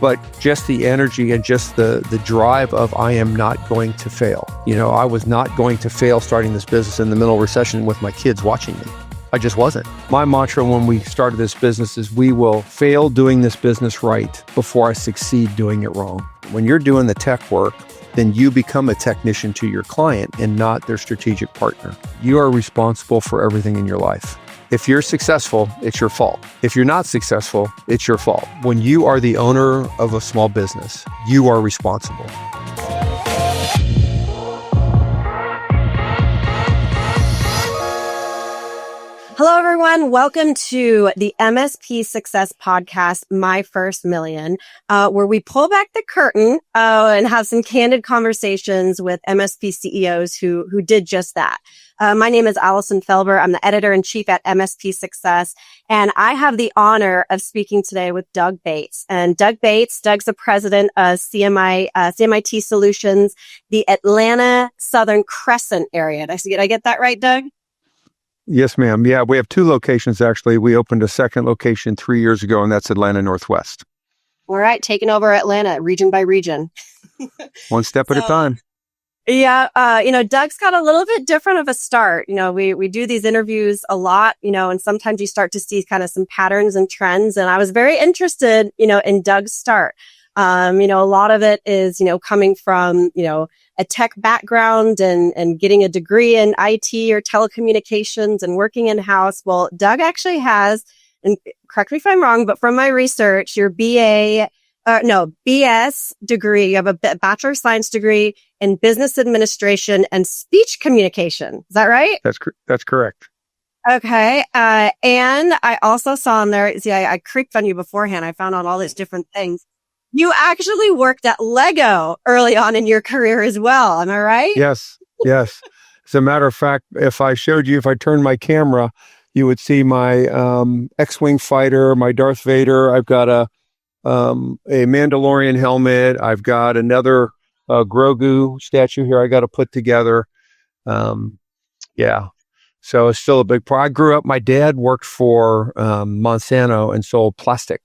but just the energy and just the drive of I am not going to fail. I was not going to fail starting this business in the middle of recession with my kids watching me. I just wasn't. My mantra when we started this business is we will fail doing this business right before I succeed doing it wrong. When you're doing the tech work, then you become a technician to your client and not their strategic partner. You are responsible for everything in your life. If you're successful, it's your fault. If you're not successful, it's your fault. When you are the owner of a small business, you are responsible. Hello, everyone. Welcome to the MSP Success Podcast, My First Million, where we pull back the curtain and have some candid conversations with MSP CEOs who did just that. My name is Allison Felber. I'm the editor-in-chief at MSP Success, and I have the honor of speaking today with Doug Bates. And Doug's the president of CMIT Solutions, the Atlanta Southern Crescent area. Did I get that right, Doug? Yes, ma'am. Yeah, we have two locations, actually. We opened a second location 3 years ago, and that's Atlanta Northwest. All right, taking over Atlanta, region by region. One step at a time. Yeah, Doug's got a little bit different of a start. We do these interviews a lot, and sometimes you start to see kind of some patterns and trends. And I was very interested, in Doug's start. A lot of it is, coming from, a tech background and getting a degree in IT or telecommunications and working in-house. Well, Doug actually has, and correct me if I'm wrong, but from my research, your BS degree, you have a Bachelor of Science degree in Business Administration and Speech Communication. Is that right? That's correct. Okay. And I also saw on there, I creeped on you beforehand. I found out all these different things. You actually worked at Lego early on in your career as well. Am I right? Yes. As a matter of fact, if I turned my camera, you would see my X-Wing fighter, my Darth Vader. I've got a Mandalorian helmet. I've got another Grogu statue here I got to put together. So it's still a big part. I grew up, my dad worked for Monsanto and sold plastic,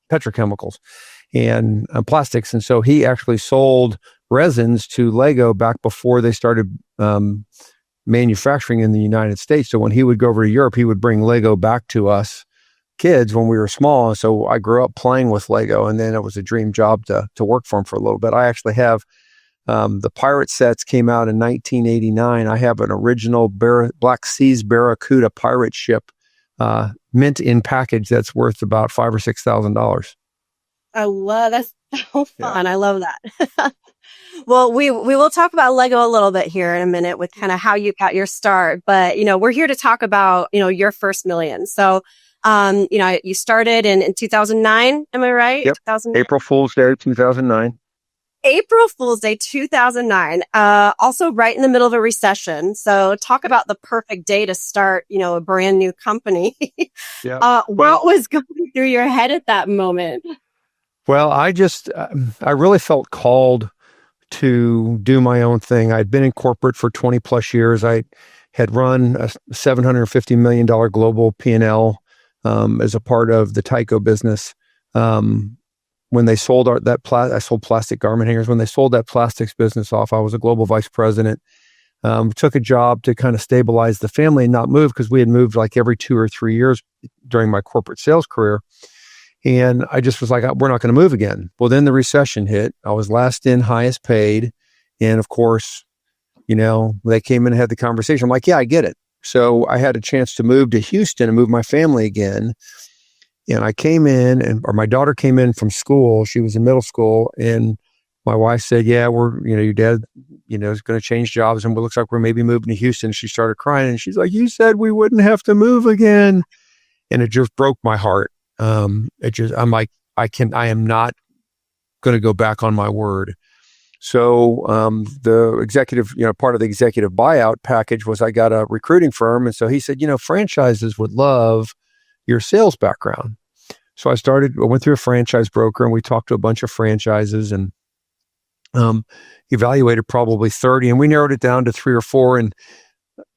petrochemicals and plastics. And so he actually sold resins to Lego back before they started manufacturing in the United States. So when he would go over to Europe, he would bring Lego back to us kids when we were small. And so I grew up playing with Lego, and then it was a dream job to work for him for a little bit. I actually have the pirate sets came out in 1989. I have an original Black Seas Barracuda pirate ship mint in package that's worth about $5,000 or $6,000. That's so fun. Yeah. I love that. Well, we will talk about Lego a little bit here in a minute with kind of how you got your start, but we're here to talk about your first million. So you started in 2009, am I right? Yep. April Fool's Day 2009. April Fool's Day 2009, also right in the middle of a recession. So talk about the perfect day to start, a brand new company. Yeah. What was going through your head at that moment? Well, I really felt called to do my own thing. I'd been in corporate for 20 plus years. I had run a $750 million global P&L as a part of the Tyco business. When they sold I sold plastic garment hangers. When they sold that plastics business off, I was a global vice president. Took a job to kind of stabilize the family and not move, because we had moved like every 2 or 3 years during my corporate sales career. And I just was like, we're not going to move again. Well, then the recession hit. I was last in, highest paid. And of course, they came in and had the conversation. I'm like, yeah, I get it. So I had a chance to move to Houston and move my family again. And I came in, or my daughter came in from school. She was in middle school, and my wife said, "Yeah, your dad, is going to change jobs, and it looks like we're maybe moving to Houston." She started crying, and she's like, "You said we wouldn't have to move again," and it just broke my heart. I'm like, I am not going to go back on my word. So the executive, part of the executive buyout package was I got a recruiting firm, and so he said, franchises would love your sales background. So I went through a franchise broker, and we talked to a bunch of franchises and evaluated probably 30, and we narrowed it down to 3 or 4. And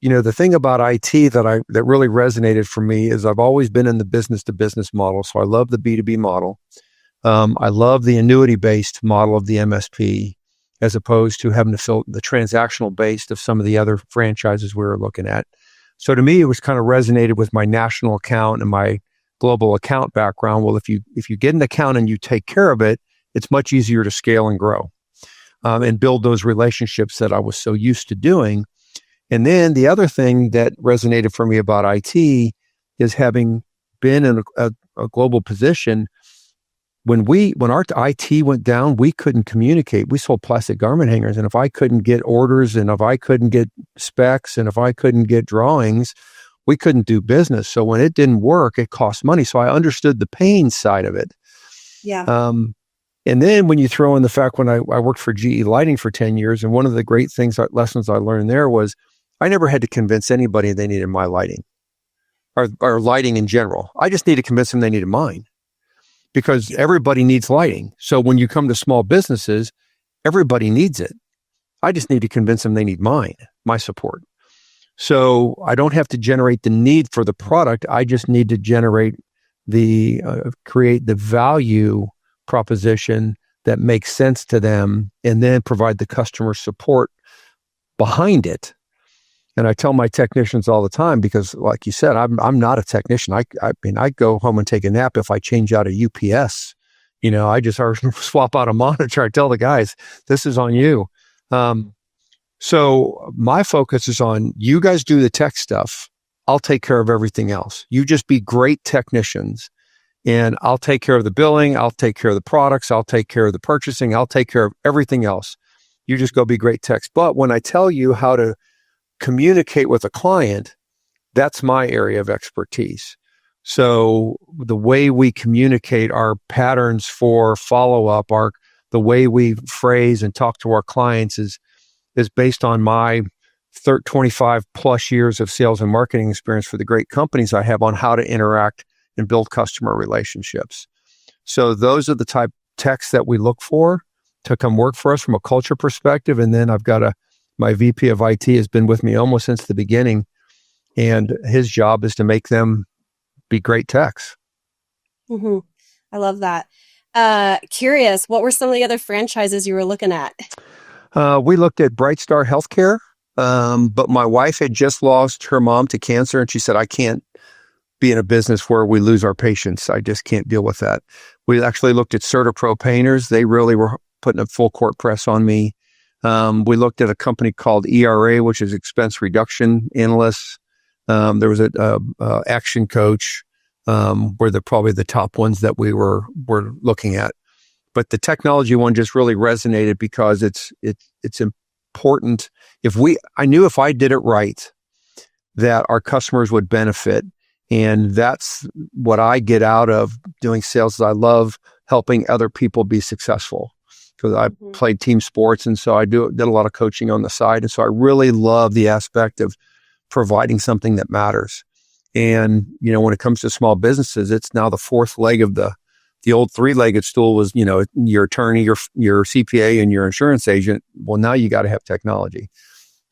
the thing about IT that really resonated for me is I've always been in the business to business model. So I love the B2B model. I love the annuity based model of the MSP as opposed to having to fill the transactional based of some of the other franchises we were looking at. So to me, it was kind of resonated with my national account and my global account background. Well, if you get an account and you take care of it, it's much easier to scale and grow and build those relationships that I was so used to doing. And then the other thing that resonated for me about IT is having been in a global position. When our IT went down, we couldn't communicate. We sold plastic garment hangers. And if I couldn't get orders and if I couldn't get specs and if I couldn't get drawings, we couldn't do business. So when it didn't work, it cost money. So I understood the pain side of it. Yeah. And then when you throw in the fact when I worked for GE Lighting for 10 years, and one of the great lessons I learned there was I never had to convince anybody they needed my lighting or lighting in general. I just needed to convince them they needed mine because everybody needs lighting. So when you come to small businesses, everybody needs it. I just need to convince them they need my support. So I don't have to generate the need for the product. I just need to generate create the value proposition that makes sense to them and then provide the customer support behind it. And I tell my technicians all the time, because like you said, I'm not a technician. I mean, I go home and take a nap if I change out a UPS. I just swap out a monitor. I tell the guys, this is on you. So my focus is on you guys do the tech stuff. I'll take care of everything else. You just be great technicians and I'll take care of the billing. I'll take care of the products. I'll take care of the purchasing. I'll take care of everything else. You just go be great techs. But when I tell you how to communicate with a client, that's my area of expertise. So the way we communicate, our patterns for follow-up, the way we phrase and talk to our clients is based on my 25 plus years of sales and marketing experience for the great companies I have on how to interact and build customer relationships. So those are the type techs that we look for to come work for us from a culture perspective. And then I've got my VP of IT has been with me almost since the beginning, and his job is to make them be great techs. Mm-hmm. I love that. Curious, what were some of the other franchises you were looking at? We looked at Bright Star Healthcare, but my wife had just lost her mom to cancer, and she said, I can't be in a business where we lose our patients. I just can't deal with that. We actually looked at CertaPro Painters. They really were putting a full court press on me. We looked at a company called ERA, which is expense reduction analysts. There was a Action Coach, were probably the top ones that we were looking at. But the technology one just really resonated because it's important. I knew if I did it right, that our customers would benefit. And that's what I get out of doing sales. Is I love helping other people be successful because I played team sports. And so I did a lot of coaching on the side. And so I really love the aspect of providing something that matters. And, when it comes to small businesses, it's now the fourth leg of the old three-legged stool was, your attorney, your CPA, and your insurance agent. Well, now you got to have technology.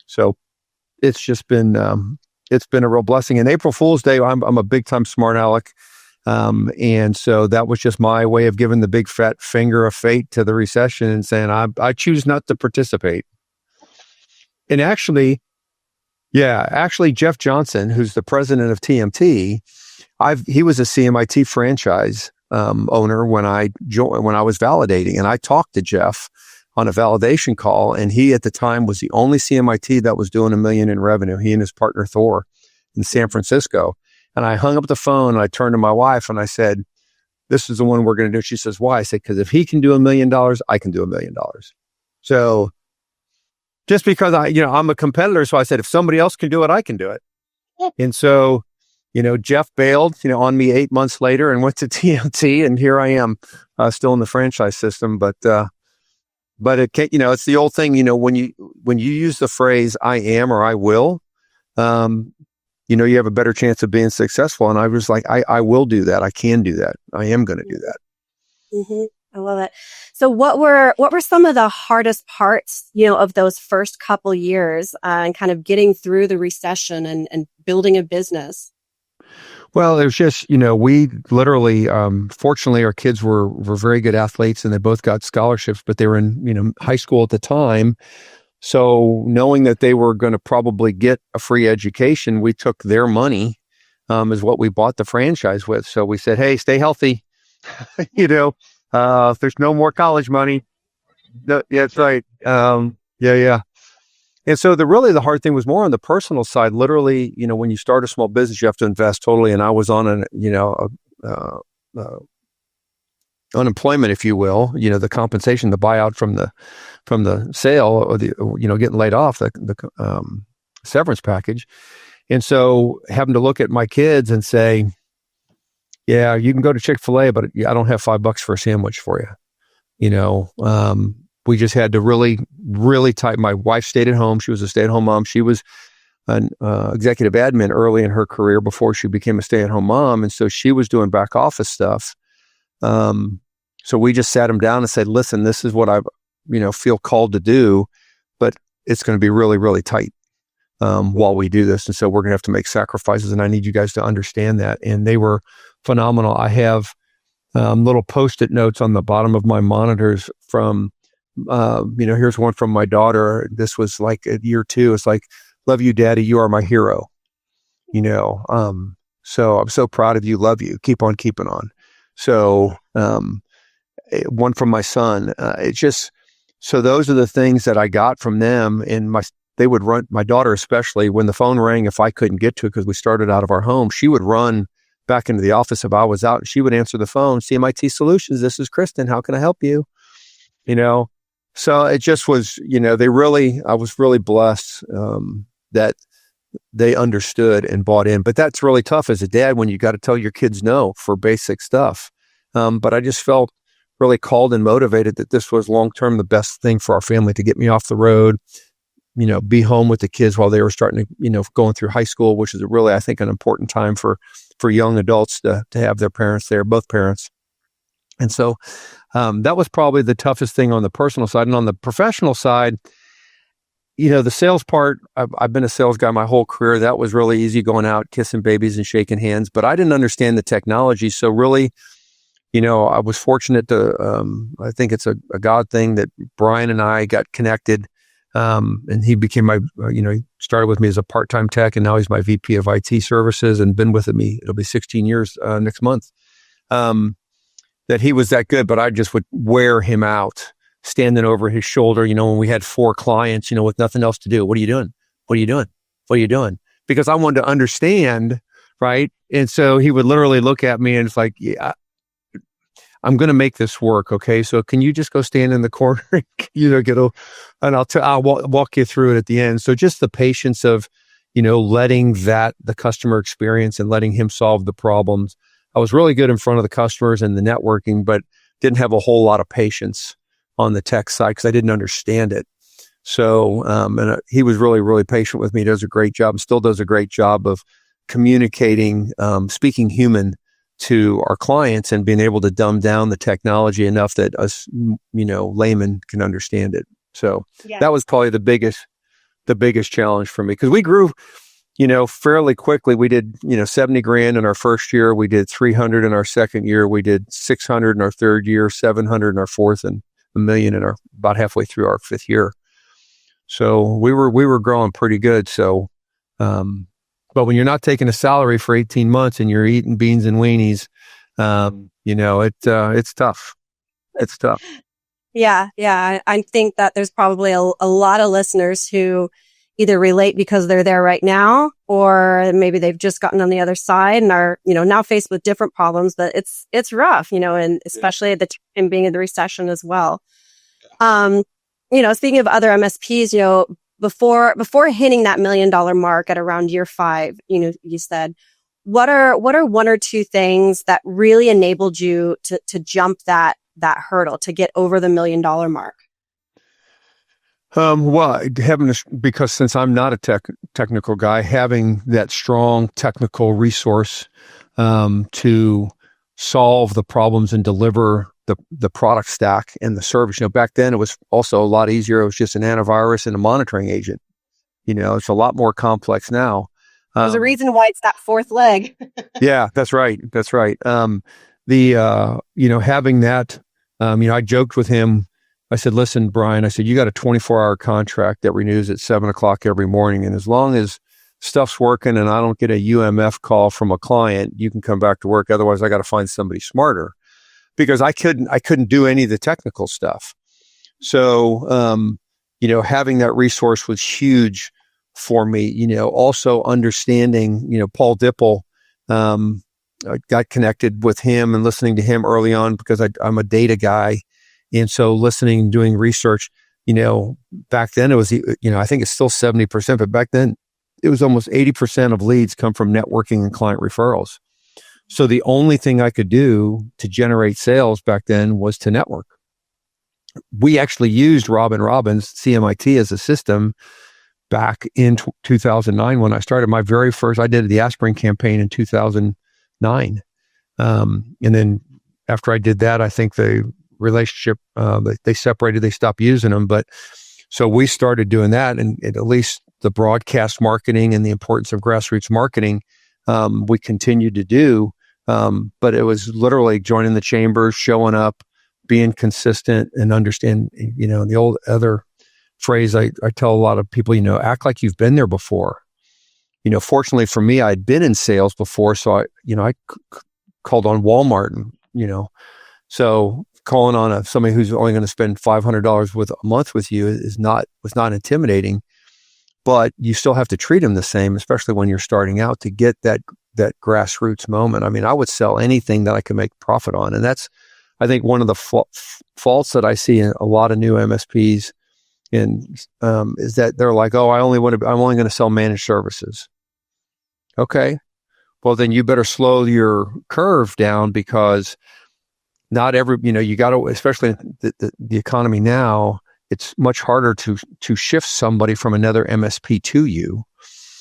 So it's just been, it's been a real blessing. And April Fool's Day, I'm a big-time smart aleck. And so that was just my way of giving the big fat finger of fate to the recession and saying, I choose not to participate. And actually, Jeff Johnson, who's the president of TMT, he was a CMIT franchise owner when I was validating, and I talked to Jeff on a validation call, and he at the time was the only CMIT that was doing $1 million in revenue. He and his partner Thor in San Francisco. And I hung up the phone and I turned to my wife and I said, "This is the one we're going to do." She says, "Why?" I said, "Because if he can do $1 million, I can do $1 million." So just because I'm a competitor, so I said, if somebody else can do it, I can do it. Yeah. And so, Jeff bailed, on me 8 months later and went to TMT, and here I am, still in the franchise system. But it can't, it's the old thing, when you use the phrase "I am" or "I will," you have a better chance of being successful. And I was like, I will do that. I can do that. I am going to do that. Mm-hmm. I love it. So what were some of the hardest parts, of those first couple years and kind of getting through the recession and building a business? Well, it was just, we literally, fortunately, our kids were very good athletes and they both got scholarships, but they were in, high school at the time. So knowing that they were going to probably get a free education, we took their money, is what we bought the franchise with. So we said, hey, stay healthy. If there's no more college money. No, yeah, that's right. Yeah. And so the hard thing was more on the personal side. Literally, when you start a small business, you have to invest totally. And I was on unemployment, if you will, the compensation, the buyout from the sale, or the, getting laid off, the severance package. And so having to look at my kids and say, yeah, you can go to Chick-fil-A, but I don't have $5 for a sandwich for you. We just had to really, really tight. My wife stayed at home. She was a stay-at-home mom. She was an executive admin early in her career before she became a stay-at-home mom. And so she was doing back office stuff. So we just sat them down and said, listen, this is what I, feel called to do, but it's going to be really, really tight while we do this. And so we're going to have to make sacrifices. And I need you guys to understand that. And they were phenomenal. I have little Post-it notes on the bottom of my monitors from, here's one from my daughter. This was like at year 2. It's like, love you, Daddy. You are my hero. So I'm so proud of you. Love you. Keep on keeping on. So, one from my son, so those are the things that I got from them. And they would run, my daughter, especially when the phone rang, if I couldn't get to it, because we started out of our home, she would run back into the office if I was out, and she would answer the phone. CMIT Solutions, this is Kristen. How can I help you? So it just was, I was really blessed, that they understood and bought in. But that's really tough as a dad when you got to tell your kids no for basic stuff. But I just felt really called and motivated that this was long-term the best thing for our family, to get me off the road, be home with the kids while they were starting to, going through high school, which is really, I think, an important time for young adults to have their parents there, both parents. And so that was probably the toughest thing on the personal side. And on the professional side, the sales part, I've been a sales guy my whole career. That was really easy, going out, kissing babies and shaking hands. But I didn't understand the technology. So really, I was fortunate to, I think it's a God thing that Brian and I got connected. And he became my, he started with me as a part-time tech, and now he's my VP of IT services and been with me. It'll be 16 years next month. That he was that good, but I just would wear him out, standing over his shoulder, when we had 4 clients, with nothing else to do. What are you doing? What are you doing? What are you doing? Because I wanted to understand, right? And so he would literally look at me and it's like, yeah, I'm going to make this work. Okay. So can you just go stand in the corner, and I'll walk you through it at the end. So just the patience of, letting the customer experience and letting him solve the problems. I was really good in front of the customers and the networking, but didn't have a whole lot of patience on the tech side because I didn't understand it. So, he was really, really patient with me. He does a great job and still does a great job of communicating, speaking human to our clients and being able to dumb down the technology enough that us, laymen can understand it. So That was probably the biggest challenge for me, because we grew, fairly quickly. We did, $70,000 in our first year. We did 300 in our second year. We did 600 in our third year, 700 in our fourth, and $1 million in about halfway through our fifth year. So we were growing pretty good. So, but when you're not taking a salary for 18 months and you're eating beans and weenies, it's tough. It's tough. Yeah. I think that there's probably a lot of listeners who either relate because they're there right now, or maybe they've just gotten on the other side and are, now faced with different problems. But it's rough, and especially at the time being in the recession as well. Speaking of other MSPs, before hitting that $1 million mark at around year 5, you said, what are 1 or 2 things that really enabled you to jump that hurdle, to get over the $1 million mark? Well, because since I'm not a technical guy, having that strong technical resource to solve the problems and deliver the product stack and the service. Back then it was also a lot easier. It was just an antivirus and a monitoring agent. It's a lot more complex now. There's a reason why it's that fourth leg. Yeah, that's right. That's right. Having that, I joked with him. I said, listen, Brian, I said, you got a 24-hour contract that renews at 7:00 every morning. And as long as stuff's working and I don't get a UMF call from a client, you can come back to work. Otherwise, I got to find somebody smarter, because I couldn't do any of the technical stuff. So, having that resource was huge for me. Also understanding, Paul Dipple, I got connected with him and listening to him early on because I'm a data guy. And so listening, doing research, back then it was, I think it's still 70%, but back then it was almost 80% of leads come from networking and client referrals. So the only thing I could do to generate sales back then was to network. We actually used Robin Robbins, CMIT, as a system back in 2009 when I started my very first, I did the aspirin campaign in 2009. And then after I did that, I think the relationship, they separated, they stopped using them. But so we started doing that, and at least the broadcast marketing and the importance of grassroots marketing, we continued to do. But it was literally joining the chambers, showing up, being consistent, and understand, the old other phrase I tell a lot of people, act like you've been there before. Fortunately for me, I'd been in sales before. So I called on Walmart and, so calling on somebody who's only going to spend $500 a month with you was not intimidating, but you still have to treat them the same, especially when you're starting out, to get that grassroots moment. I mean, I would sell anything that I could make profit on. And that's, I think, one of the faults that I see in a lot of new MSPs is that they're like, oh, I'm only going to sell managed services. Okay. Well, then you better slow your curve down, because not every, you got to, especially the economy now, it's much harder to shift somebody from another MSP to you.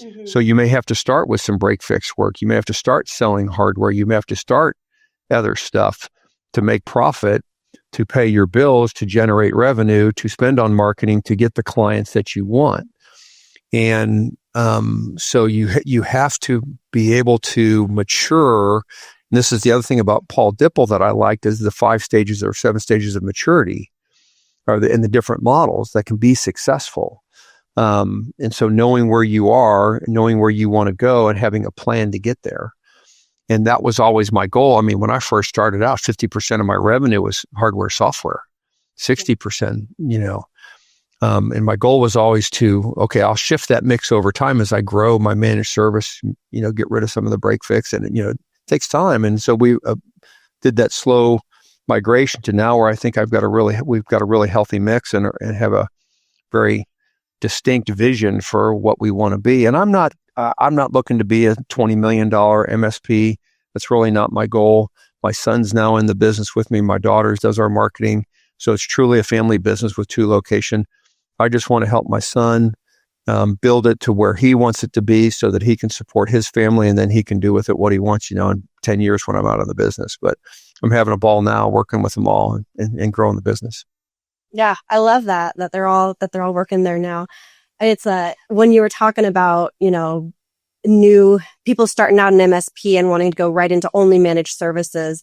Mm-hmm. So you may have to start with some break fix work. You may have to start selling hardware. You may have to start other stuff to make profit, to pay your bills, to generate revenue, to spend on marketing, to get the clients that you want. And so you have to be able to mature. And this is the other thing about Paul Dipple that I liked, is the 5 stages or 7 stages of maturity, in the different models that can be successful. And so knowing where you are, knowing where you want to go, and having a plan to get there. And that was always my goal. I mean, when I first started out, 50% of my revenue was hardware, software, 60%, and my goal was always I'll shift that mix over time as I grow my managed service, get rid of some of the break fix, and, it takes time. And so we did that slow migration to now where I think we've got a really healthy mix and have a very distinct vision for what we want to be. And I'm not looking to be a $20 million MSP. That's really not my goal. My son's now in the business with me. My daughter does our marketing. So it's truly a family business with 2 locations. I just want to help my son build it to where he wants it to be, so that he can support his family, and then he can do with it what he wants, in 10 years when I'm out of the business. But I'm having a ball now working with them all and growing the business. Yeah, I love that they're all working there now. It's when you were talking about, new people starting out in MSP and wanting to go right into only managed services,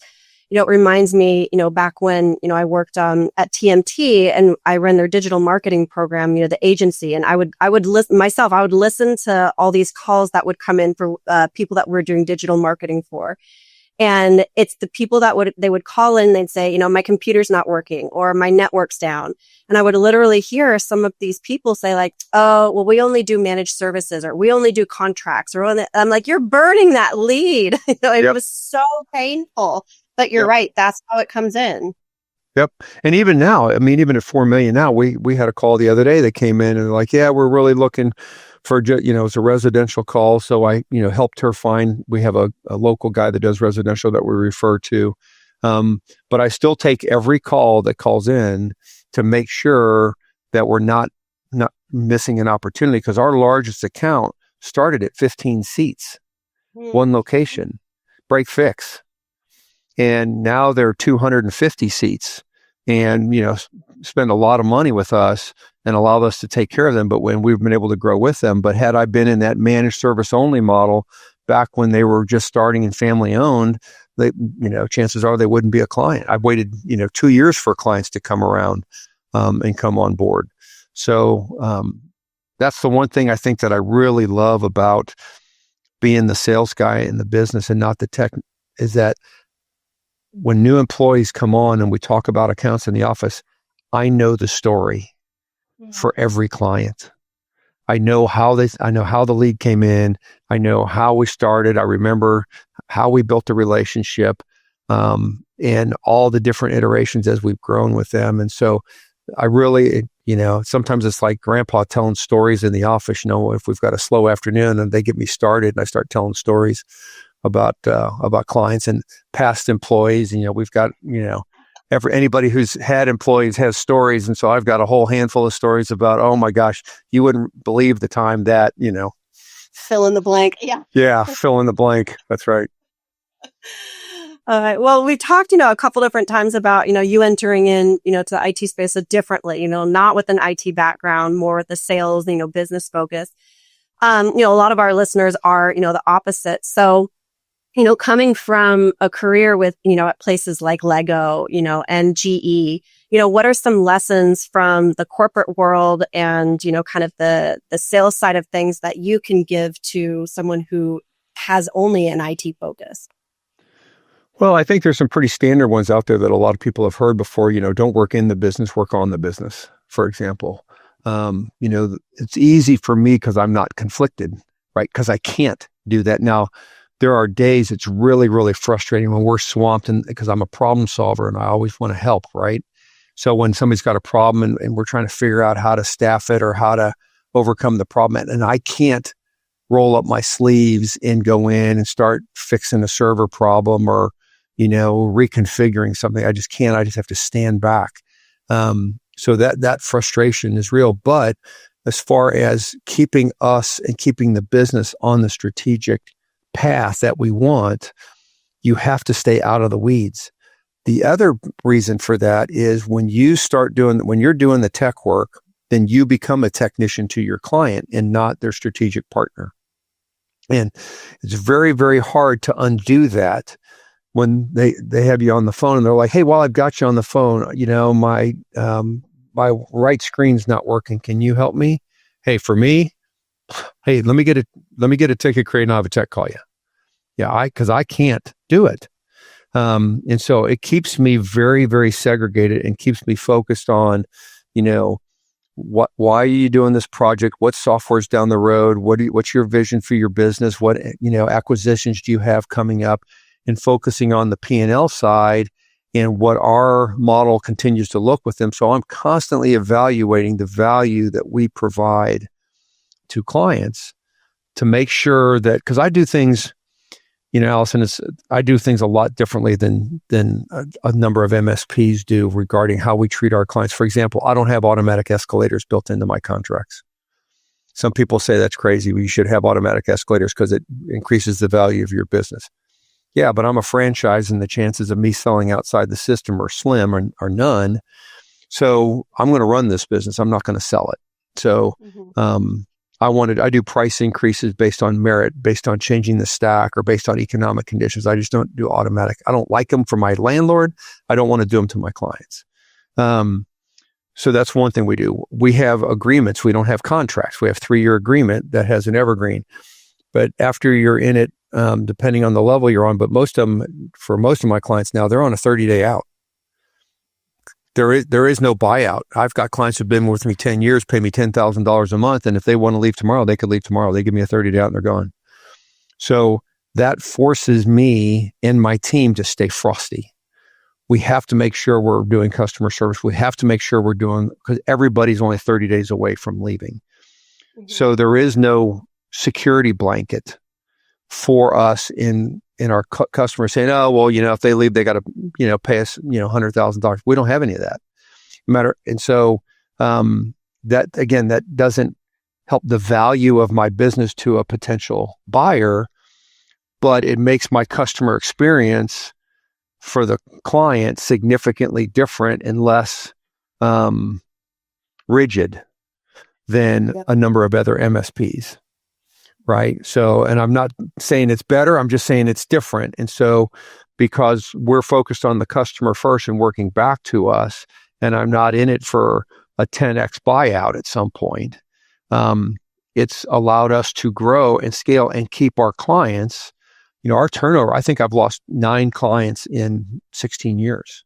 it reminds me, back when, I worked at TMT and I ran their digital marketing program, the agency, and I would listen to all these calls that would come in for people that we're doing digital marketing for. And it's the people that they would call in, they'd say, my computer's not working or my network's down. And I would literally hear some of these people say like, oh, well, we only do managed services, or we only do contracts, I'm like, you're burning that lead. It was so painful, but you're right. That's how it comes in. Yep. And even now, even at 4 million now, we had a call the other day that came in and like, yeah, we're really looking for, it's a residential call. So I, helped her find, we have a local guy that does residential that we refer to. But I still take every call that calls in to make sure that we're not missing an opportunity, because our largest account started at 15 seats, 1 location, break fix. And now they're 250 seats and, spend a lot of money with us and allow us to take care of them. But when we've been able to grow with them, but had I been in that managed service only model back when they were just starting and family owned, they, chances are they wouldn't be a client. I've waited, 2 years for clients to come around and come on board. So that's the one thing I think that I really love about being the sales guy in the business and not the tech is that when new employees come on and we talk about accounts in the office, I know the story for every client. I know how the lead came in. I know how we started. I remember how we built the relationship, and all the different iterations as we've grown with them. And so I really, sometimes it's like grandpa telling stories in the office, if we've got a slow afternoon and they get me started and I start telling stories about clients and past employees. We've got, anybody who's had employees has stories. And so I've got a whole handful of stories about, oh my gosh, you wouldn't believe the time that, fill in the blank. Yeah. Yeah. Fill in the blank. That's right. All right. Well, we talked, a couple different times about, you entering in, to the IT space differently, not with an IT background, more with the sales, business focus. A lot of our listeners are, the opposite. So, coming from a career with, at places like Lego, and GE, what are some lessons from the corporate world and, kind of the sales side of things that you can give to someone who has only an IT focus? Well, I think there's some pretty standard ones out there that a lot of people have heard before, don't work in the business, work on the business, for example. It's easy for me because I'm not conflicted, right? Because I can't do that. Now, there are days it's really, really frustrating when we're swamped because I'm a problem solver and I always want to help, right? So when somebody's got a problem and we're trying to figure out how to staff it or how to overcome the problem, and I can't roll up my sleeves and go in and start fixing a server problem or, reconfiguring something. I just can't. I just have to stand back. So that frustration is real. But as far as keeping us and keeping the business on the strategic path that we want, you have to stay out of the weeds. The other reason for that is when you're doing the tech work, then you become a technician to your client and not their strategic partner. And it's very, very hard to undo that when they have you on the phone and they're like, hey, while I've got you on the phone, my right screen's not working. Can you help me? Hey, for me, hey, let me get a ticket created and I'll have a tech call you. Yeah, because I can't do it. And so it keeps me very, very segregated and keeps me focused on, why are you doing this project? What software's down the road? What's your vision for your business? What, acquisitions do you have coming up? And focusing on the P&L side and what our model continues to look with them. So I'm constantly evaluating the value that we provide to clients to make sure that, because I do things, Allison, I do things a lot differently than a number of MSPs do regarding how we treat our clients. For example, I don't have automatic escalators built into my contracts. Some people say that's crazy. You should have automatic escalators because it increases the value of your business. Yeah, but I'm a franchise and the chances of me selling outside the system are slim or none. So I'm going to run this business. I'm not going to sell it. So I do price increases based on merit, based on changing the stack or based on economic conditions. I just don't do automatic. I don't like them for my landlord. I don't want to do them to my clients. So that's one thing we do. We have agreements. We don't have contracts. We have 3-year agreement that has an evergreen. But after you're in it, depending on the level you're on, but for most of my clients now, they're on a 30-day out. There is no buyout. I've got clients who've been with me 10 years, pay me $10,000 a month. And if they want to leave tomorrow, they could leave tomorrow. They give me a 30-day out and they're gone. So that forces me and my team to stay frosty. We have to make sure we're doing customer service. We have to make sure because everybody's only 30 days away from leaving. Mm-hmm. So there is no security blanket for us in our customers saying, oh, well, if they leave, they got to, pay us, $100,000. We don't have any of that matter. And so, that doesn't help the value of my business to a potential buyer, but it makes my customer experience for the client significantly different and less rigid than a number of other MSPs, right? So, and I'm not saying it's better, I'm just saying it's different. And so, because we're focused on the customer first and working back to us, and I'm not in it for a 10x buyout at some point, it's allowed us to grow and scale and keep our clients. Our turnover, I think I've lost 9 clients in 16 years.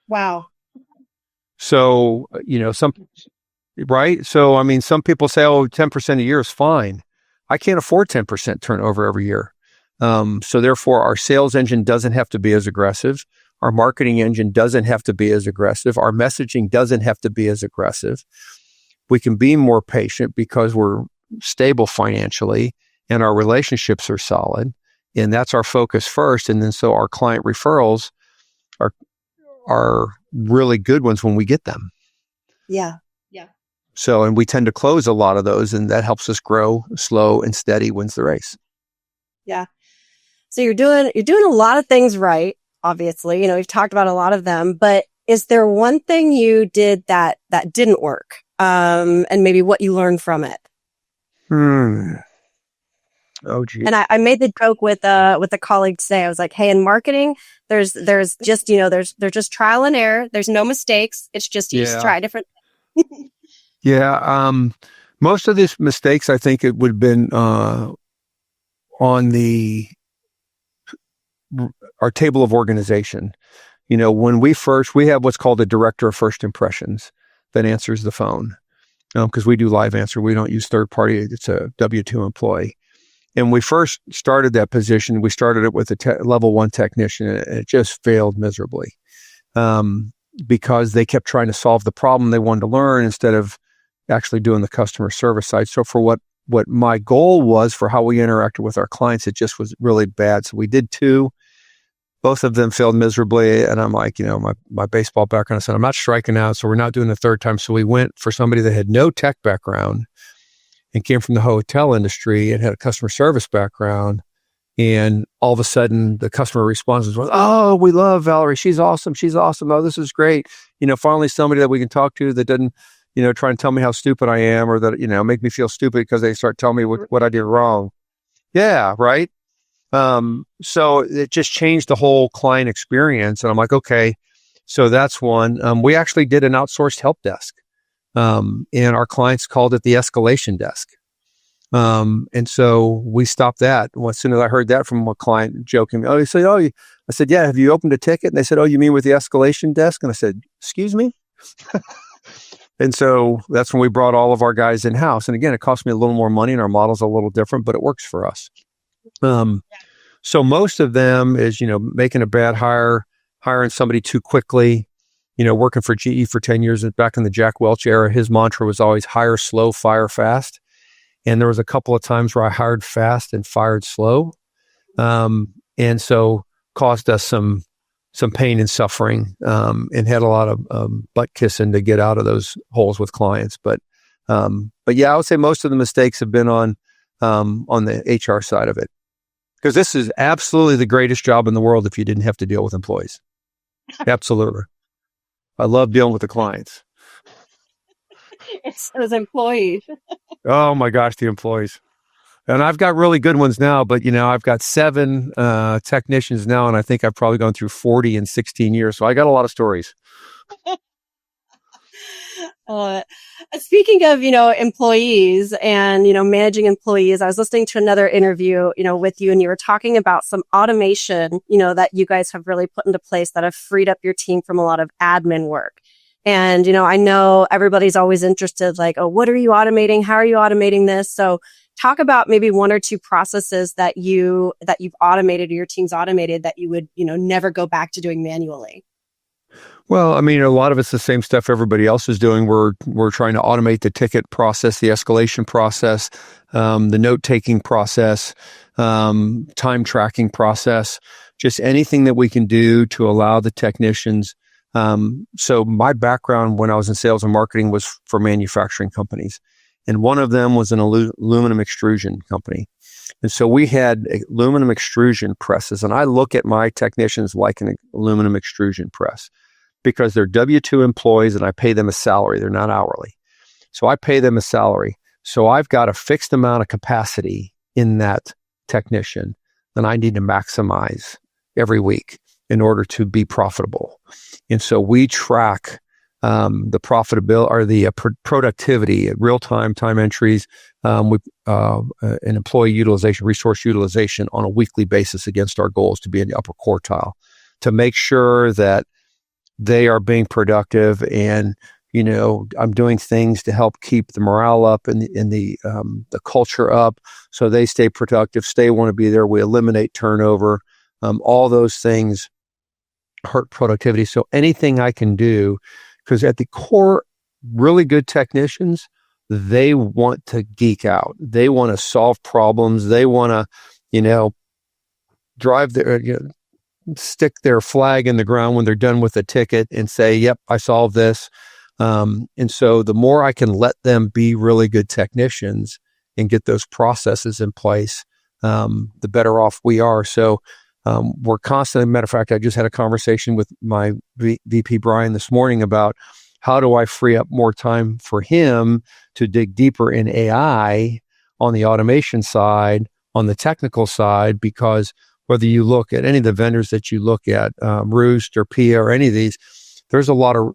Wow. So, right? So, I mean, some people say, 10% a year is fine. I can't afford 10% turnover every year. So therefore, our sales engine doesn't have to be as aggressive. Our marketing engine doesn't have to be as aggressive. Our messaging doesn't have to be as aggressive. We can be more patient because we're stable financially and our relationships are solid. And that's our focus first. And then so our client referrals are really good ones when we get them. Yeah. So, and we tend to close a lot of those, and that helps us grow. Slow and steady wins the race. Yeah. So you're doing a lot of things right, obviously. We've talked about a lot of them, but is there one thing you did that didn't work? And maybe what you learned from it? Oh, gee. And I made the joke with a colleague today. I was like, hey, in marketing, there's just, there's just trial and error. There's no mistakes. It's just, you just try different. Yeah. Most of these mistakes, I think it would have been, on our table of organization. When we have what's called a director of first impressions that answers the phone. Because we do live answer. We don't use third party. It's a W-2 employee. And we first started that position. We started it with a level 1 technician, and it just failed miserably because they kept trying to solve the problem they wanted to learn instead of actually doing the customer service side. So for what my goal was for how we interacted with our clients, it just was really bad. So we did 2. Both of them failed miserably. And I'm like, my baseball background, I said, I'm not striking out. So we're not doing the third time. So we went for somebody that had no tech background and came from the hotel industry and had a customer service background. And all of a sudden the customer responses was, oh, we love Valerie. She's awesome. Oh, this is great. Finally somebody that we can talk to that doesn't, try and tell me how stupid I am or that, make me feel stupid because they start telling me what I did wrong. Yeah. Right. So it just changed the whole client experience. And I'm like, okay, so that's one. We actually did an outsourced help desk. And our clients called it the escalation desk. And so we stopped that. Well, as soon as I heard that from a client joking, I said, yeah, have you opened a ticket? And they said, oh, you mean with the escalation desk? And I said, excuse me? And so that's when we brought all of our guys in-house. And again, it cost me a little more money and our model's a little different, but it works for us. So most of them is, making a bad hire, hiring somebody too quickly, working for GE for 10 years back in the Jack Welch era. His mantra was always hire slow, fire fast. And there was a couple of times where I hired fast and fired slow. And so caused us some pain and suffering, and had a lot of butt kissing to get out of those holes with clients. But yeah, I would say most of the mistakes have been on the HR side of it. Because this is absolutely the greatest job in the world if you didn't have to deal with employees. Absolutely. I love dealing with the clients. It's those employees. Oh my gosh, the employees. And I've got really good ones now, but I've got 7 technicians now, and I think I've probably gone through 40 in 16 years. So I got a lot of stories. Speaking of, employees and, managing employees, I was listening to another interview, with you, and you were talking about some automation, that you guys have really put into place that have freed up your team from a lot of admin work. And, I know everybody's always interested, like, oh, what are you automating? How are you automating this? So talk about maybe 1 or 2 processes that you've automated or your team's automated that you would, never go back to doing manually. Well, I mean, a lot of it's the same stuff everybody else is doing. We're trying to automate the ticket process, the escalation process, the note-taking process, time tracking process, just anything that we can do to allow the technicians. So my background when I was in sales and marketing was for manufacturing companies. And one of them was an aluminum extrusion company. And so we had aluminum extrusion presses, and I look at my technicians like an aluminum extrusion press because they're W-2 employees and I pay them a salary. They're not hourly. So I pay them a salary. So I've got a fixed amount of capacity in that technician that I need to maximize every week in order to be profitable. And so we track the profitability or the productivity at real-time time entries, and employee utilization, resource utilization on a weekly basis against our goals to be in the upper quartile, to make sure that they are being productive. And I'm doing things to help keep the morale up and the culture up, so they stay productive, want to be there. We eliminate turnover. All those things hurt productivity. So anything I can do, because at the core, really good technicians, they want to geek out. They want to solve problems. They want to, drive their, stick their flag in the ground when they're done with a ticket and say, yep, I solved this. And so the more I can let them be really good technicians and get those processes in place, the better off we are. So we're constantly, matter of fact, I just had a conversation with my VP Brian this morning about how do I free up more time for him to dig deeper in AI on the automation side, on the technical side, because whether you look at any of the vendors that you look at, Roost or Pia or any of these, there's a lot of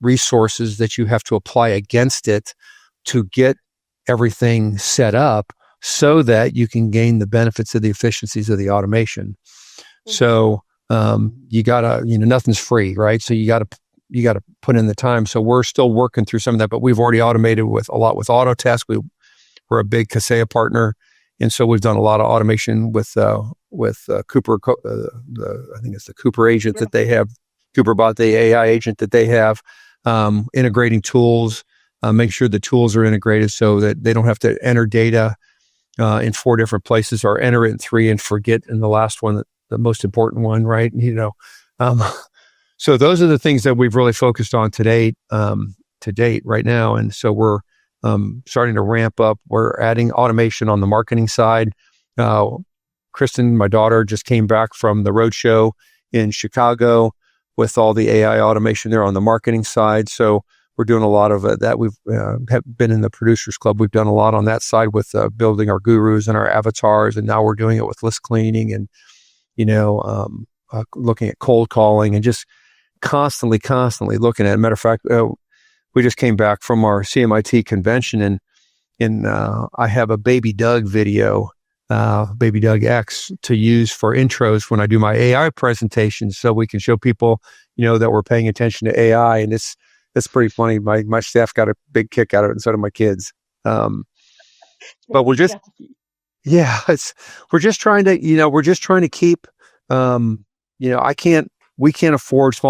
resources that you have to apply against it to get everything set up so that you can gain the benefits of the efficiencies of the automation. Mm-hmm. So you gotta, nothing's free, right? So you gotta put in the time. So we're still working through some of that, but we've already automated a lot with Autotask. We're a big Kaseya partner, and so we've done a lot of automation with Cooper. I think it's the Cooper agent that they have. CooperBot, the AI agent that they have, integrating tools, make sure the tools are integrated so that they don't have to enter data in 4 different places or enter it in 3 and forget in the last one, the most important one, right? So those are the things that we've really focused on to date right now. And so we're starting to ramp up. We're adding automation on the marketing side. Kristen, my daughter, just came back from the roadshow in Chicago with all the AI automation there on the marketing side. So we're doing a lot of that. We've have been in the Producers Club. We've done a lot on that side with building our gurus and our avatars. And now we're doing it with list cleaning and, looking at cold calling and just constantly looking at it. Matter of fact, we just came back from our CMIT convention and I have a Baby Doug video, Baby Doug X, to use for intros when I do my AI presentations, so we can show people, that we're paying attention to AI. And it's pretty funny. My staff got a big kick out of it, and so do my kids. But we're just, we're just trying to keep, small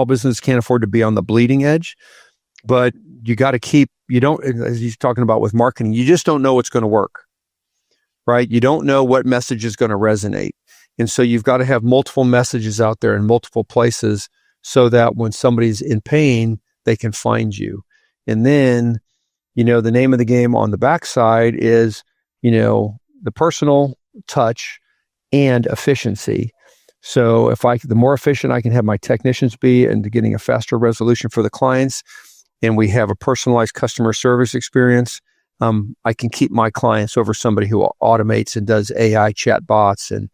business can't afford to be on the bleeding edge, but you got to keep, as he's talking about with marketing, you just don't know what's going to work. Right? You don't know what message is going to resonate. And so you've got to have multiple messages out there in multiple places so that when somebody's in pain, they can find you. And then, the name of the game on the backside is, the personal touch and efficiency. So the more efficient I can have my technicians be and getting a faster resolution for the clients, and we have a personalized customer service experience, I can keep my clients over somebody who automates and does AI chat bots. And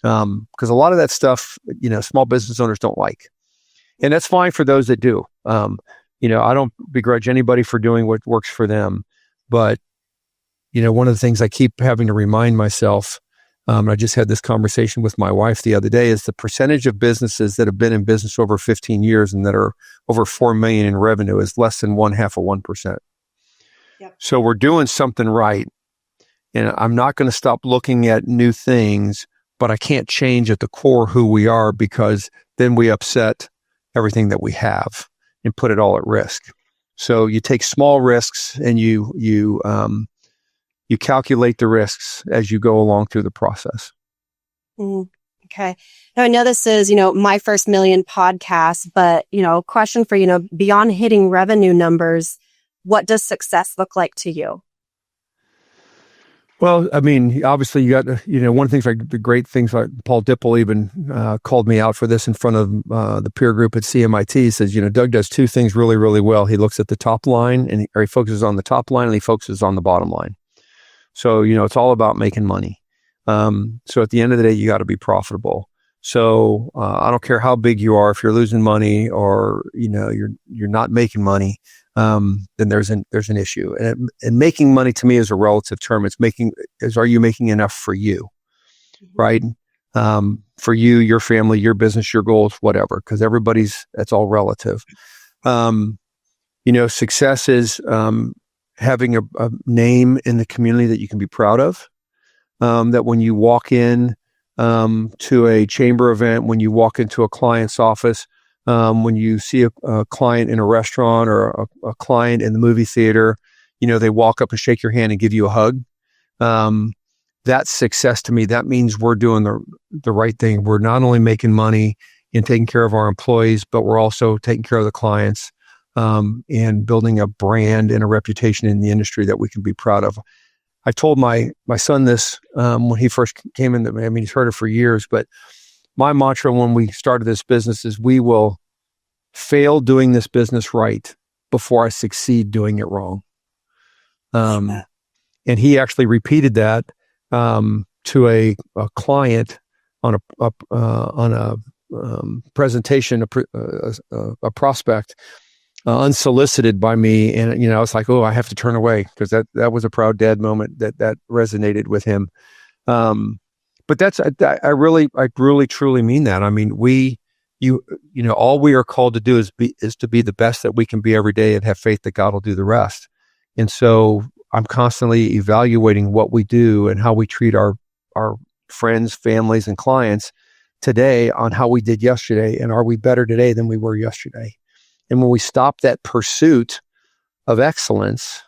because a lot of that stuff, small business owners don't like. And that's fine for those that do. I don't begrudge anybody for doing what works for them. But, one of the things I keep having to remind myself, I just had this conversation with my wife the other day, is the percentage of businesses that have been in business over 15 years and that are over 4 million in revenue is less than 0.5%. Yep. So we're doing something right. And I'm not going to stop looking at new things, but I can't change at the core who we are, because then we upset everything that we have and put it all at risk. So you take small risks and you calculate the risks as you go along through the process. Okay. Now, I know this is, my first million podcast, but, question for, beyond hitting revenue numbers, what does success look like to you? Well, I mean, obviously you got, one of the things the great things like Paul Dipple even called me out for this in front of the peer group at CMIT. He says, Doug does two things really, really well. He looks at the top line or he focuses on the top line and he focuses on the bottom line. So, it's all about making money. So at the end of the day, you got to be profitable. So I don't care how big you are, if you're losing money or, you're not making money, then there's an issue. And making money to me is a relative term. Are you making enough for you? Right? For you, your family, your business, your goals, whatever, because that's all relative. Success is having a name in the community that you can be proud of. That when you walk in to a chamber event, when you walk into a client's office, when you see a client in a restaurant or a client in the movie theater, they walk up and shake your hand and give you a hug. That's success to me. That means we're doing the right thing. We're not only making money and taking care of our employees, but we're also taking care of the clients and building a brand and a reputation in the industry that we can be proud of. I told my son this when he first came in. He's heard it for years, but my mantra when we started this business is we will fail doing this business right before I succeed doing it wrong. And he actually repeated that to a client on a presentation, a prospect, unsolicited by me. And, I was like, oh, I have to turn away because that was a proud dad moment that resonated with him. But I really truly mean that. I mean, all we are called to do is to be the best that we can be every day and have faith that God will do the rest. And so I'm constantly evaluating what we do and how we treat our friends, families, and clients today on how we did yesterday. And are we better today than we were yesterday? And when we stop that pursuit of excellence,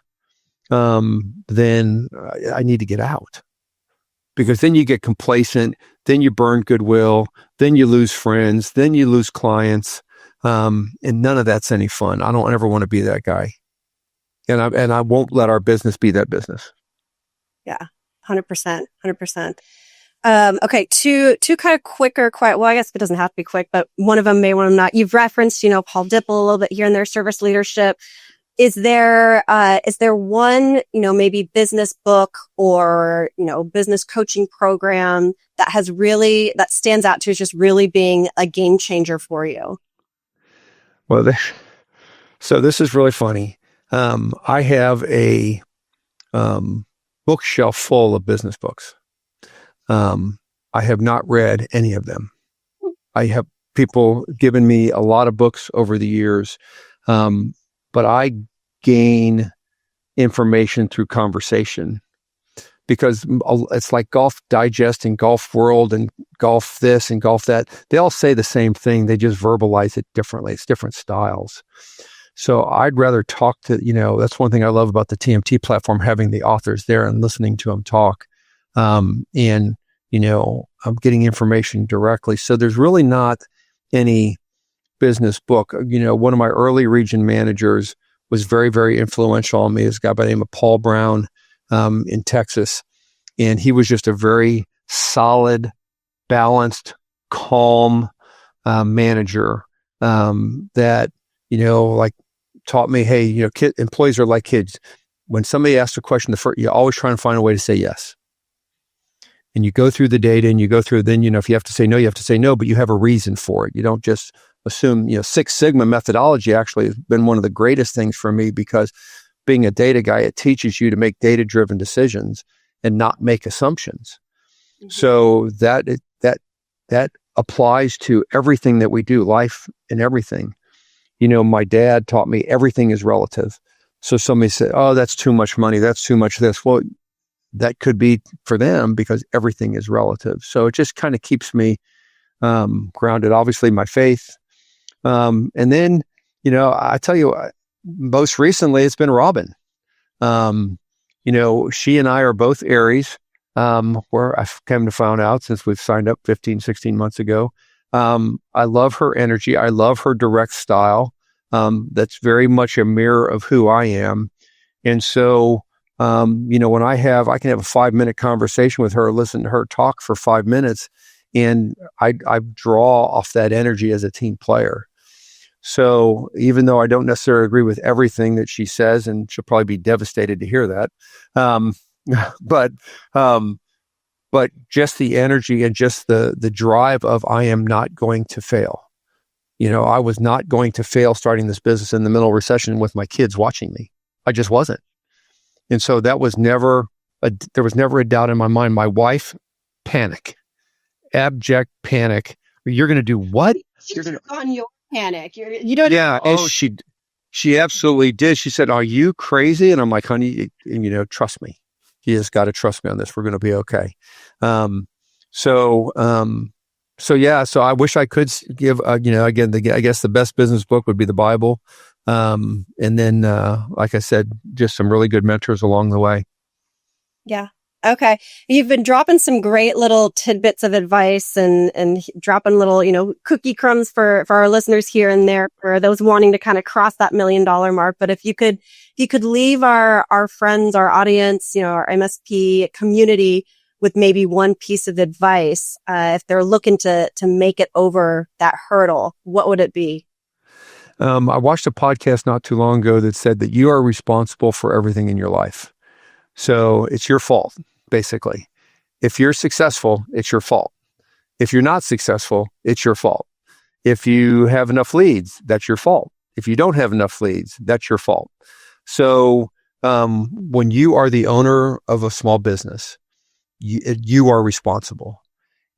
then I need to get out. Because then you get complacent, then you burn goodwill, then you lose friends, then you lose clients, and none of that's any fun. I don't ever want to be that guy. And I won't let our business be that business. Yeah, 100%. Okay, two kind of quicker, well, I guess it doesn't have to be quick, but one of them may, one of them not. You've referenced, Paul Dipple a little bit here in their service leadership. Is there one, maybe business book or, business coaching program that stands out to as just really being a game changer for you? Well, so this is really funny. I have a bookshelf full of business books. I have not read any of them. I have people given me a lot of books over the years, but I gain information through conversation because it's like Golf Digest and Golf World and Golf this and Golf that. They all say the same thing. They just verbalize it differently. It's different styles. So I'd rather talk to, that's one thing I love about the TMT platform, having the authors there and listening to them talk. I'm getting information directly. So there's really not any business book. One of my early region managers was very, very influential on me. Is a guy by the name of Paul Brown in Texas. And he was just a very solid, balanced, calm manager that, taught me, hey, employees are like kids. When somebody asks a question, you always try and find a way to say yes. And you go through the data and you go through, then, if you have to say no, you have to say no, but you have a reason for it. You don't just assume, Six Sigma methodology actually has been one of the greatest things for me because being a data guy, it teaches you to make data-driven decisions and not make assumptions. Mm-hmm. So that applies to everything that we do, life and everything. My dad taught me everything is relative. So somebody said, oh, that's too much money. That's too much this. Well, that could be for them because everything is relative. So it just kind of keeps me grounded. Obviously, my faith. And then, I tell you, most recently, it's been Robin. She and I are both Aries, where I've come to find out since we've signed up 15, 16 months ago. I love her energy. I love her direct style. That's very much a mirror of who I am. And so When I can have a 5-minute conversation with her, listen to her talk for 5 minutes, and I draw off that energy as a team player. So even though I don't necessarily agree with everything that she says, and she'll probably be devastated to hear that, but just the energy and just the drive of I am not going to fail. I was not going to fail starting this business in the middle of recession with my kids watching me. I just wasn't. And so that was there was never a doubt in my mind. My wife, abject panic. You're going to do what? You're going to on your panic. You don't. Yeah. Oh, she absolutely did. She said, "Are you crazy?" And I'm like, "Honey, trust me. You just got to trust me on this. We're going to be okay." So I wish I could give, again, I guess the best business book would be the Bible. And then, like I said, just some really good mentors along the way. Yeah. Okay. You've been dropping some great little tidbits of advice and dropping little, cookie crumbs for our listeners here and there for those wanting to kind of cross that $1 million mark. But if you could leave our friends, our audience, our MSP community with maybe one piece of advice, if they're looking to make it over that hurdle, what would it be? I watched a podcast not too long ago that said that you are responsible for everything in your life. So it's your fault, basically. If you're successful, it's your fault. If you're not successful, it's your fault. If you have enough leads, that's your fault. If you don't have enough leads, that's your fault. So when you are the owner of a small business, you are responsible.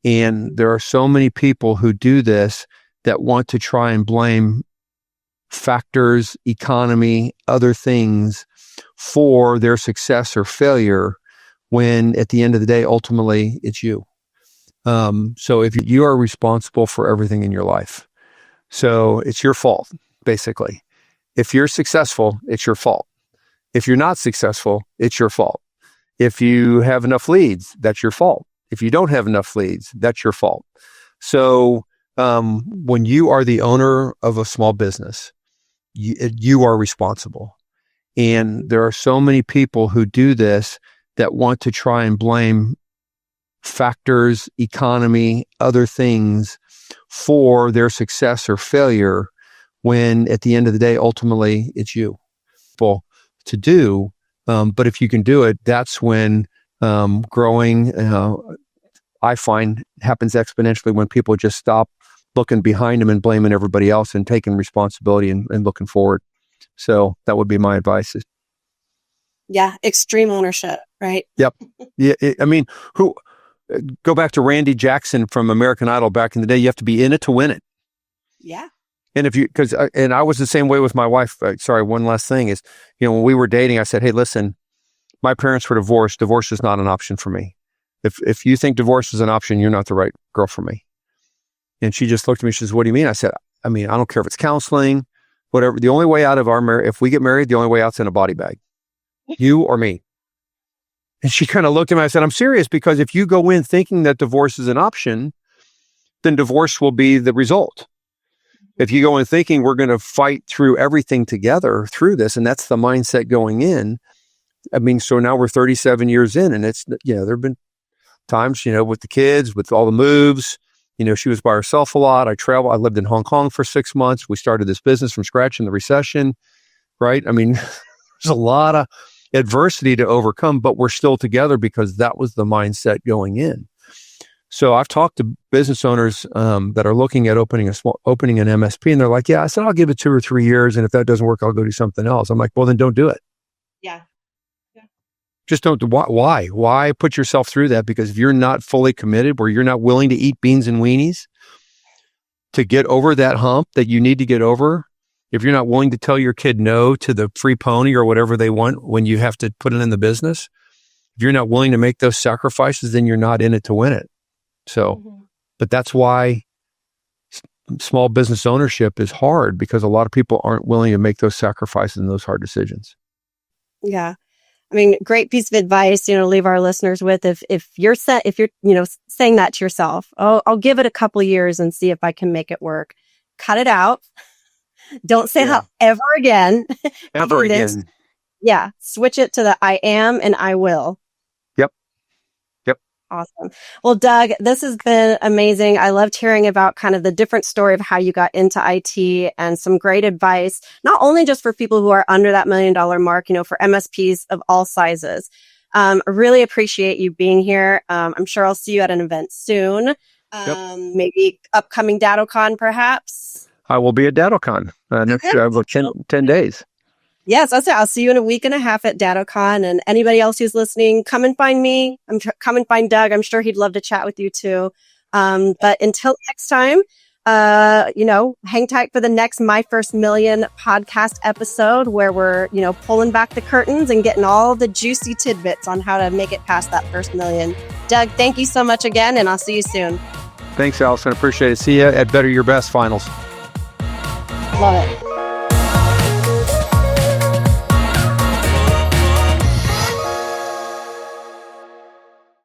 And there are so many people who do this that want to try and blame factors, economy, other things for their success or failure, when at the end of the day, ultimately, it's you. So if you are responsible for everything in your life, so it's your fault, basically. If you're successful, it's your fault. If you're not successful, it's your fault. If you have enough leads, that's your fault. If you don't have enough leads, that's your fault. So when you are the owner of a small business, you are responsible. And there are so many people who do this that want to try and blame factors, economy, other things for their success or failure, when at the end of the day, ultimately, it's you. Well, to do, but if you can do it, that's when growing, I find, happens exponentially when people just stop looking behind them and blaming everybody else and taking responsibility and looking forward. So that would be my advice. Yeah. Extreme ownership, right? Yep. Yeah. Go back to Randy Jackson from American Idol back in the day. You have to be in it to win it. Yeah. And and I was the same way with my wife. Sorry, one last thing is, when we were dating, I said, "Hey, listen, my parents were divorced. Divorce is not an option for me. If you think divorce is an option, you're not the right girl for me." And she just looked at me. She says, "What do you mean?" I said, "I don't care if it's counseling, whatever. The only way out of our marriage, if we get married, the only way out's in a body bag, you or me." And she kind of looked at me. I said, "I'm serious, because if you go in thinking that divorce is an option, then divorce will be the result. If you go in thinking we're going to fight through everything together through this," and that's the mindset going in. So now we're 37 years in, and it's, there have been times, with the kids, with all the moves, she was by herself a lot. I traveled. I lived in Hong Kong for 6 months. We started this business from scratch in the recession, right? There's a lot of adversity to overcome, but we're still together because that was the mindset going in. So I've talked to business owners that are looking at opening an MSP, and they're like, "Yeah," I said, "I'll give it 2 or 3 years, and if that doesn't work, I'll go do something else." I'm like, "Well, then don't do it." Yeah. Just don't. Why? Why put yourself through that? Because if you're not fully committed, where you're not willing to eat beans and weenies to get over that hump that you need to get over, if you're not willing to tell your kid no to the free pony or whatever they want when you have to put it in the business, if you're not willing to make those sacrifices, then you're not in it to win it. So, but that's why small business ownership is hard, because a lot of people aren't willing to make those sacrifices and those hard decisions. Yeah. Great piece of advice, leave our listeners with. If you're saying that to yourself, "Oh, I'll give it a couple of years and see if I can make it work." Cut it out. Don't say how ever again. Ever again. Yeah. Switch it to the I am and I will. Yep. Yep. Awesome. Well, Doug, this has been amazing. I loved hearing about kind of the different story of how you got into IT and some great advice, not only just for people who are under that $1 million mark, for MSPs of all sizes. I really appreciate you being here. I'm sure I'll see you at an event soon. Maybe upcoming DattoCon, perhaps. I will be at DattoCon next about 10 days. Yes, I'll see you in a week and a half at DattoCon. And anybody else who's listening, come and find me. Come and find Doug. I'm sure he'd love to chat with you too. But until next time, hang tight for the next My First Million podcast episode where we're, pulling back the curtains and getting all the juicy tidbits on how to make it past that first million. Doug, thank you so much again, and I'll see you soon. Thanks, Allison. Appreciate it. See you at Better Your Best Finals. Love it.